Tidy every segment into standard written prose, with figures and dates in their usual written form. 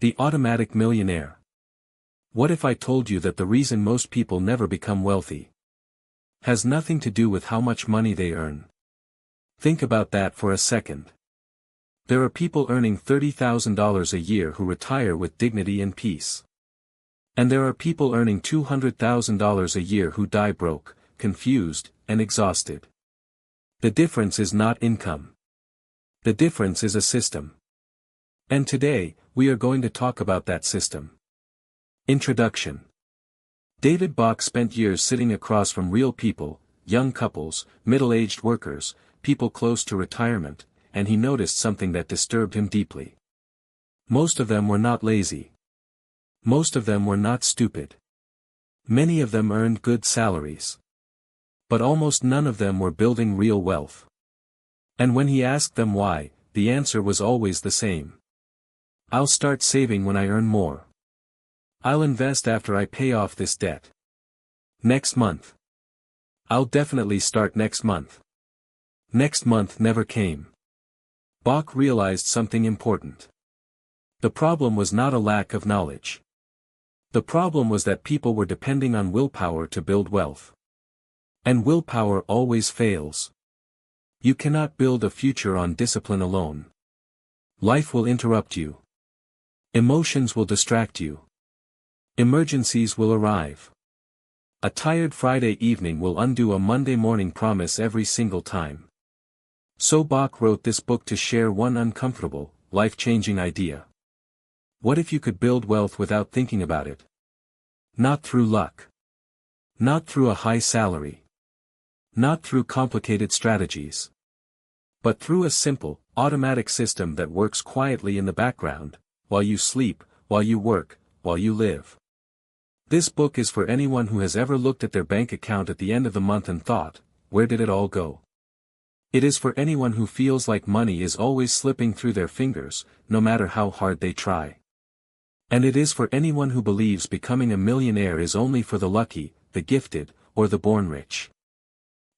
The Automatic Millionaire. What if I told you that the reason most people never become wealthy has nothing to do with how much money they earn? Think about that for a second. There are people earning $30,000 a year who retire with dignity and peace. And there are people earning $200,000 a year who die broke, confused, and exhausted. The difference is not income. The difference is a system. And today, we are going to talk about that system. Introduction. David Bach spent years sitting across from real people, young couples, middle-aged workers, people close to retirement, and he noticed something that disturbed him deeply. Most of them were not lazy. Most of them were not stupid. Many of them earned good salaries. But almost none of them were building real wealth. And when he asked them why, the answer was always the same. I'll start saving when I earn more. I'll invest after I pay off this debt. Next month. I'll definitely start next month. Next month never came. Bach realized something important. The problem was not a lack of knowledge. The problem was that people were depending on willpower to build wealth. And willpower always fails. You cannot build a future on discipline alone. Life will interrupt you. Emotions will distract you. Emergencies will arrive. A tired Friday evening will undo a Monday morning promise every single time. So Bach wrote this book to share one uncomfortable, life-changing idea. What if you could build wealth without thinking about it? Not through luck. Not through a high salary. Not through complicated strategies. But through a simple, automatic system that works quietly in the background, while you sleep, while you work, while you live. This book is for anyone who has ever looked at their bank account at the end of the month and thought, where did it all go? It is for anyone who feels like money is always slipping through their fingers, no matter how hard they try. And it is for anyone who believes becoming a millionaire is only for the lucky, the gifted, or the born rich.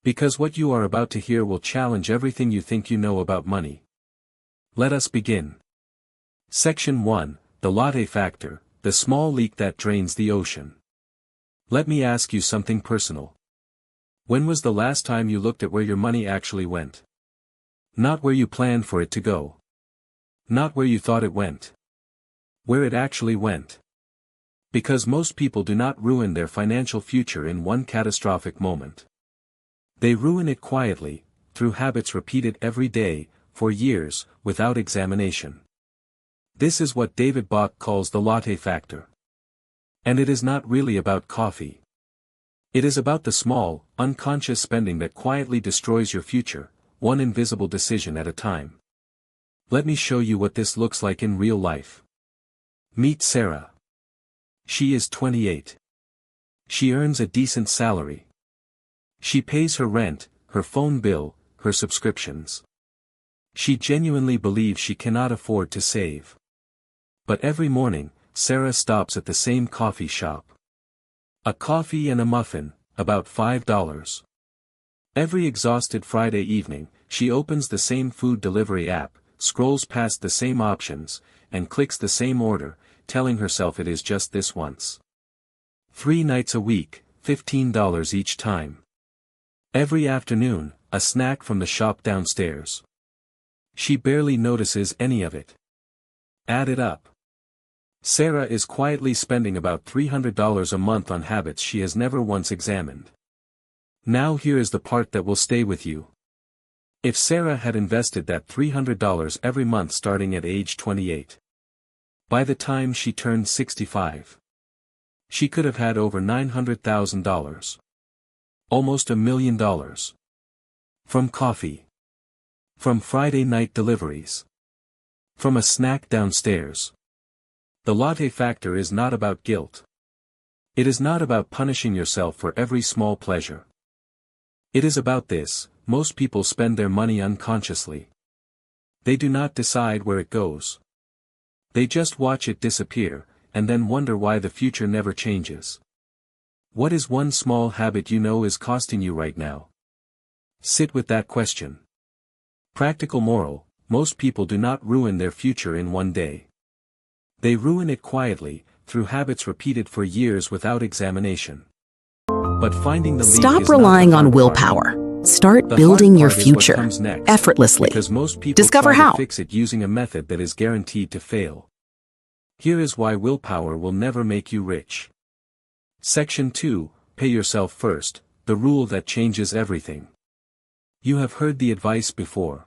Because what you are about to hear will challenge everything you think you know about money. Let us begin. Section 1, The Latte Factor, the small leak that drains the ocean. Let me ask you something personal. When was the last time you looked at where your money actually went? Not where you planned for it to go. Not where you thought it went. Where it actually went. Because most people do not ruin their financial future in one catastrophic moment. They ruin it quietly, through habits repeated every day, for years, without examination. This is what David Bach calls the latte factor. And it is not really about coffee. It is about the small, unconscious spending that quietly destroys your future, one invisible decision at a time. Let me show you what this looks like in real life. Meet Sarah. She is 28. She earns a decent salary. She pays her rent, her phone bill, her subscriptions. She genuinely believes she cannot afford to save. But every morning, Sarah stops at the same coffee shop. A coffee and a muffin, about $5. Every exhausted Friday evening, she opens the same food delivery app, scrolls past the same options, and clicks the same order, telling herself it is just this once. 3 nights a week, $15 each time. Every afternoon, a snack from the shop downstairs. She barely notices any of it. Add it up. Sarah is quietly spending about $300 a month on habits she has never once examined. Now here is the part that will stay with you. If Sarah had invested that $300 every month starting at age 28. By the time she turned 65. She could have had over $900,000. Almost $1 million. From coffee. From Friday night deliveries. From a snack downstairs. The latte factor is not about guilt. It is not about punishing yourself for every small pleasure. It is about this: most people spend their money unconsciously. They do not decide where it goes. They just watch it disappear, and then wonder why the future never changes. What is one small habit you know is costing you right now? Sit with that question. Practical moral: most people do not ruin their future in one day. They ruin it quietly, through habits repeated for years without examination. But finding the leak Stop is not relying the on hard part. willpower. Start The building hard your part is what future comes next, effortlessly. because most people Discover try how. to fix it using a method that is guaranteed to fail. Here is why willpower will never make you rich. Section 2, Pay yourself first, the rule that changes everything. You have heard the advice before.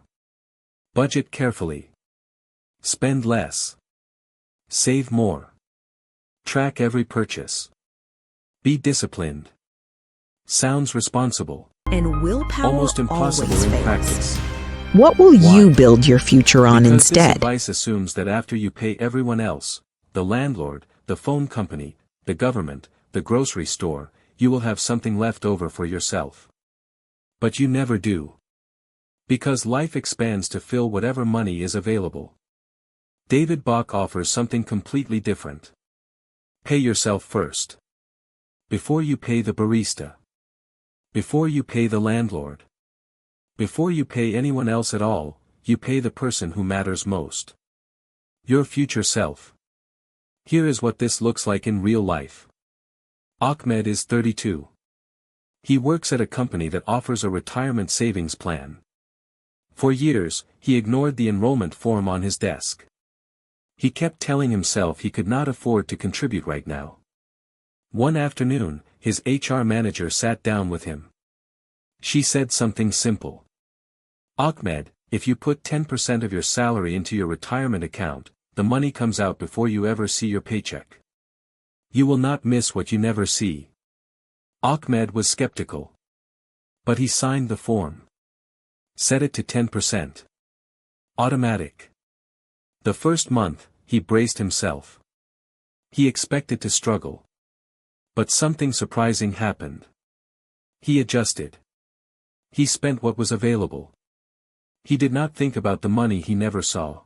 Budget carefully. Spend less. Save more. Track every purchase. Be disciplined. Sounds responsible. And willpower Almost impossible always in fails. practice. What will Why? you build your future on Because this instead? advice assumes that after you pay everyone else, the landlord, the phone company, the government, the grocery store, you will have something left over for yourself. But you never do. Because life expands to fill whatever money is available. David Bach offers something completely different. Pay yourself first. Before you pay the barista. Before you pay the landlord. Before you pay anyone else at all, you pay the person who matters most. Your future self. Here is what this looks like in real life. Ahmed is 32. He works at a company that offers a retirement savings plan. For years, he ignored the enrollment form on his desk. He kept telling himself he could not afford to contribute right now. One afternoon, his HR manager sat down with him. She said something simple. Ahmed, if you put 10% of your salary into your retirement account, the money comes out before you ever see your paycheck. You will not miss what you never see. Ahmed was skeptical. But he signed the form. Set it to 10%. Automatic. The first month, he braced himself. He expected to struggle. But something surprising happened. He adjusted. He spent what was available. He did not think about the money he never saw.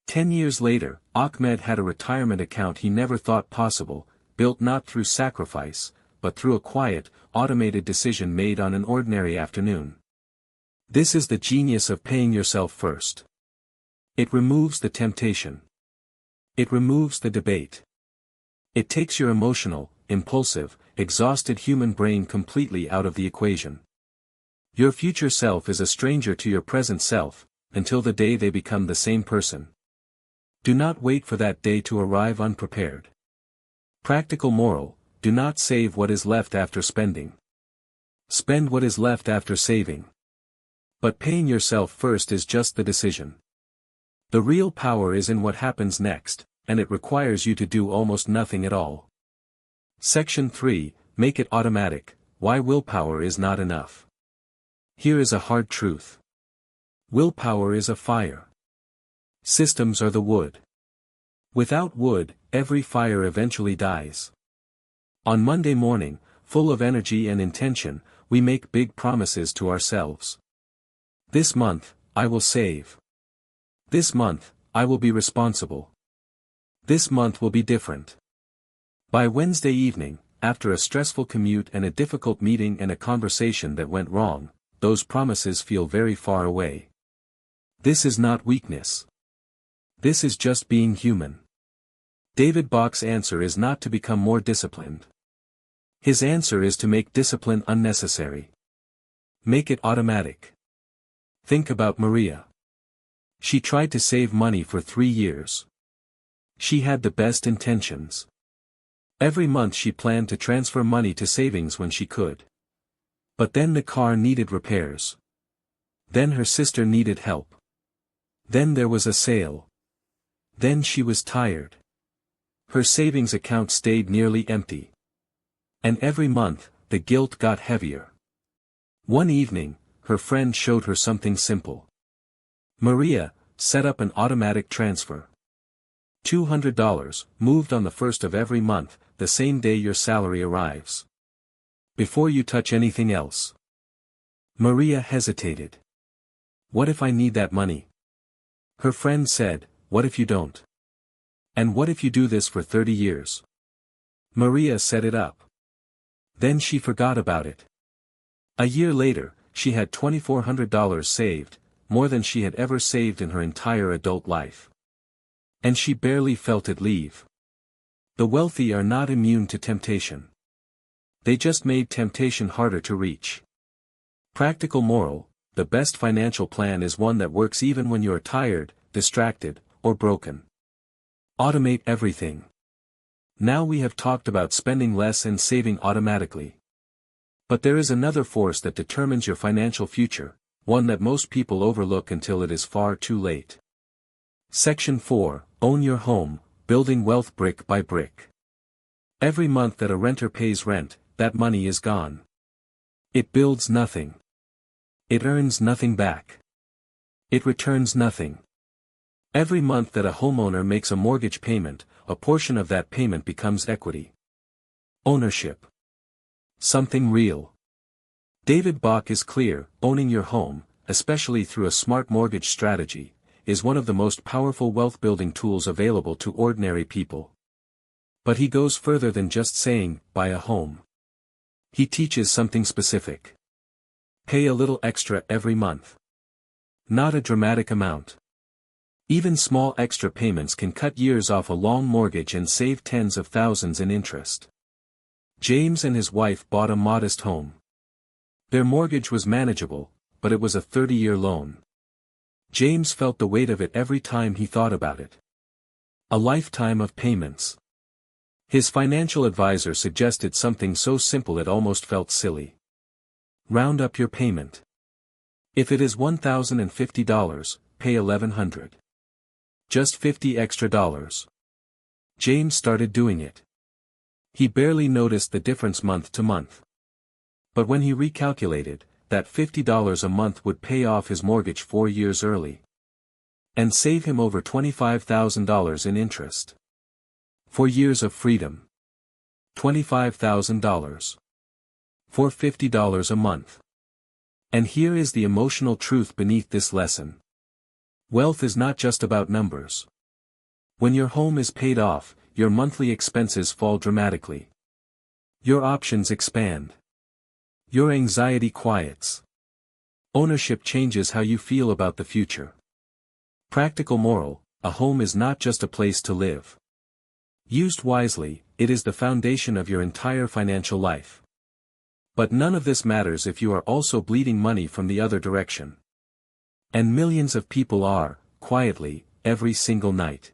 10 years later, Ahmed had a retirement account he never thought possible, built not through sacrifice, but through a quiet, automated decision made on an ordinary afternoon. This is the genius of paying yourself first. It removes the temptation. It removes the debate. It takes your emotional, impulsive, exhausted human brain completely out of the equation. Your future self is a stranger to your present self, until the day they become the same person. Do not wait for that day to arrive unprepared. Practical moral, do not save what is left after spending. Spend what is left after saving. But paying yourself first is just the decision. The real power is in what happens next, and it requires you to do almost nothing at all. Section 3, Make it automatic, why willpower is not enough. Here is a hard truth. Willpower is a fire. Systems are the wood. Without wood, every fire eventually dies. On Monday morning, full of energy and intention, we make big promises to ourselves. This month, I will save. This month, I will be responsible. This month will be different. By Wednesday evening, after a stressful commute and a difficult meeting and a conversation that went wrong, those promises feel very far away. This is not weakness. This is just being human. David Bach's answer is not to become more disciplined. His answer is to make discipline unnecessary. Make it automatic. Think about Maria. She tried to save money for 3 years. She had the best intentions. Every month she planned to transfer money to savings when she could. But then the car needed repairs. Then her sister needed help. Then there was a sale. Then she was tired. Her savings account stayed nearly empty. And every month, the guilt got heavier. One evening, her friend showed her something simple. Maria, set up an automatic transfer. $200, moved on the first of every month, the same day your salary arrives. Before you touch anything else. Maria hesitated. What if I need that money? Her friend said, what if you don't? And what if you do this for 30 years? Maria set it up. Then she forgot about it. A year later, she had $2,400 saved, more than she had ever saved in her entire adult life. And she barely felt it leave. The wealthy are not immune to temptation. They just made temptation harder to reach. Practical moral: the best financial plan is one that works even when you're tired, distracted, or broken. Automate everything. Now we have talked about spending less and saving automatically. But there is another force that determines your financial future, one that most people overlook until it is far too late. Section 4: Own your home, building wealth brick by brick. Every month that a renter pays rent, that money is gone. It builds nothing. It earns nothing back. It returns nothing. Every month that a homeowner makes a mortgage payment, a portion of that payment becomes equity. Ownership. Something real. David Bach is clear: owning your home, especially through a smart mortgage strategy, is one of the most powerful wealth-building tools available to ordinary people. But he goes further than just saying, buy a home. He teaches something specific. Pay a little extra every month. Not a dramatic amount. Even small extra payments can cut years off a long mortgage and save tens of thousands in interest. James and his wife bought a modest home. Their mortgage was manageable, but it was a 30-year loan. James felt the weight of it every time he thought about it. A lifetime of payments. His financial advisor suggested something so simple it almost felt silly. Round up your payment. If it is $1,050, pay $1,100. Just $50 extra. James started doing it. He barely noticed the difference month to month. But when he recalculated, that $50 a month would pay off his mortgage 4 years early. And save him over $25,000 in interest. 4 years of freedom. $25,000. For $50 a month. And here is the emotional truth beneath this lesson. Wealth is not just about numbers. When your home is paid off, your monthly expenses fall dramatically. Your options expand. Your anxiety quiets. Ownership changes how you feel about the future. Practical moral: a home is not just a place to live. Used wisely, it is the foundation of your entire financial life. But none of this matters if you are also bleeding money from the other direction. And millions of people are, quietly, every single night.